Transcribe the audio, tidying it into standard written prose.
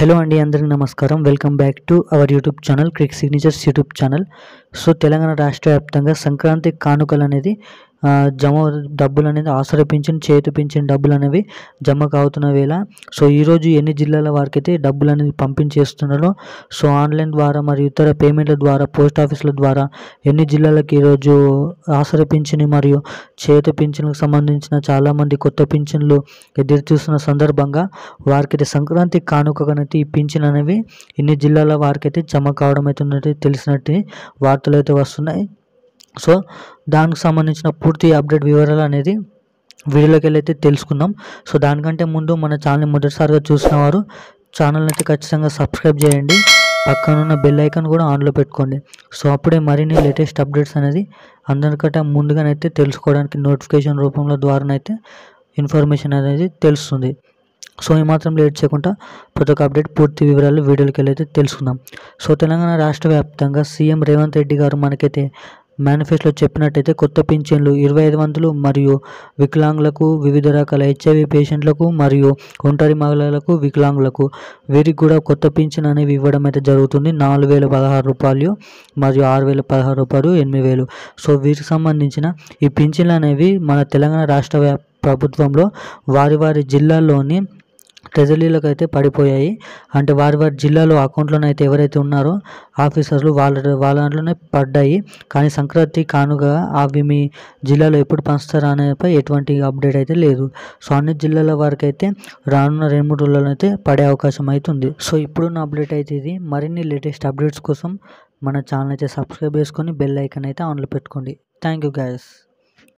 Hello అండి, అందరికీ నమస్కారం. Welcome back to our YouTube channel Crick signatures YouTube channel. So Telangana రాష్ట్ర వ్యాప్తంగా సంక్రాంతి కానుకలు అనేది జమ డబ్బులు అనేది ఆసరా పింఛన్, చేతి పింఛన్ డబ్బులు అనేవి జమ కావుతున్న వేళ సో ఈరోజు ఎన్ని జిల్లాల వారికి అయితే డబ్బులు అనేది పంపించేస్తున్నారో సో ఆన్లైన్ ద్వారా మరియు ఇతర పేమెంట్ల ద్వారా పోస్ట్ ఆఫీసుల ద్వారా ఎన్ని జిల్లాలకు ఈరోజు ఆసరా పింఛన్ మరియు చేతి పింఛన్లకు సంబంధించిన చాలామంది కొత్త పింఛన్లు ఎదురు చూస్తున్న సందర్భంగా వారికైతే సంక్రాంతి కానుకగానైతే ఈ పింఛన్ అనేవి ఇన్ని జిల్లాల వారికైతే జమ కావడం అయితే తెలిసినట్టు వార్తలు అయితే వస్తున్నాయి. సో దానికి సంబంధించిన పూర్తి అప్డేట్ వివరాలు అనేది వీడియోలోకి వెళ్ళి అయితే తెలుసుకుందాం. సో దానికంటే ముందు మన ఛానల్ని మొదటిసారిగా చూసిన వారు ఛానల్ని అయితే ఖచ్చితంగా సబ్స్క్రైబ్ చేయండి, పక్కనున్న బెల్ ఐకాన్ కూడా ఆన్లో పెట్టుకోండి. సో అప్పుడే మరిన్ని లేటెస్ట్ అప్డేట్స్ అనేది అందరికంటే ముందుగానైతే తెలుసుకోవడానికి నోటిఫికేషన్ రూపంలో ద్వారానైతే ఇన్ఫర్మేషన్ అనేది తెలుస్తుంది. సో ఏమాత్రం లేట్ చేయకుండా ప్రతి ఒక్క అప్డేట్ పూర్తి వివరాలు వీడియోకి వెళ్ళైతే తెలుసుకుందాం. సో తెలంగాణ రాష్ట్ర వ్యాప్తంగా సీఎం రేవంత్ రెడ్డి గారు మనకైతే మేనిఫెస్టోలో చెప్పినట్టయితే కొత్త పింఛన్లు 2500 మరియు వికలాంగులకు, వివిధ రకాల HIV పేషెంట్లకు మరియు ఒంటరి మహిళలకు, వికలాంగులకు వీరికి కూడా కొత్త పింఛన్ అనేవి ఇవ్వడం అయితే జరుగుతుంది. 4016 రూపాయలు మరియు 6016 రూపాయలు, 8000. సో వీటికి సంబంధించిన ఈ పింఛన్లు అనేవి మన తెలంగాణ రాష్ట్ర ప్రభుత్వంలో వారి జిల్లాల్లోని ట్రెజరీలకు అయితే పడిపోయాయి. అంటే వారి జిల్లాలో అకౌంట్లోనైతే ఎవరైతే ఉన్నారో ఆఫీసర్లు వాళ్ళ దాంట్లోనే పడ్డాయి. కానీ సంక్రాంతి కానుక అవి మీ జిల్లాలో ఎప్పుడు పంచుతారా అనేపై ఎటువంటి అప్డేట్ అయితే లేదు. సో అన్ని జిల్లాల వారికి అయితే రానున్న 2-3 రోజుల్లో అయితే పడే అవకాశం అయితే ఉంది. సో ఇప్పుడున్న అప్డేట్ అయితే ఇది. మరిన్ని లేటెస్ట్ అప్డేట్స్ కోసం మన ఛానల్ అయితే సబ్స్క్రైబ్ చేసుకొని బెల్ ఐకాన్ అయితే ఆన్లో పెట్టుకోండి. Thank you guys.